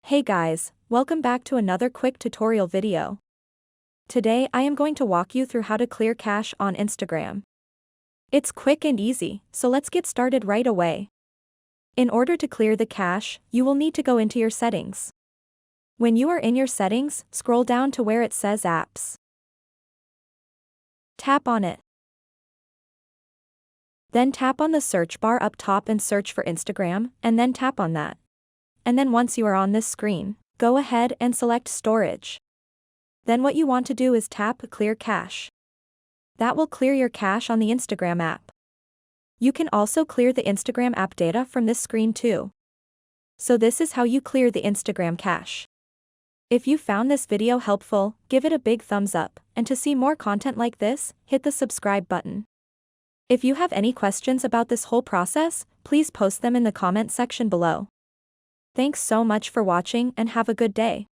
Hey guys, welcome back to another quick tutorial video. Today I am going to walk you through how to clear cache on Instagram. It's quick and easy, so let's get started right away. In order to clear the cache, you will need to go into your settings. When you are in your settings, scroll down to where it says Apps. Tap on it. Then tap on the search bar up top and search for Instagram, and then tap on that. And then once you are on this screen, go ahead and select Storage. Then what you want to do is tap Clear Cache. That will clear your cache on the Instagram app. You can also clear the Instagram app data from this screen too. So this is how you clear the Instagram cache. If you found this video helpful, give it a big thumbs up, and to see more content like this, hit the subscribe button. If you have any questions about this whole process, please post them in the comment section below. Thanks so much for watching and have a good day.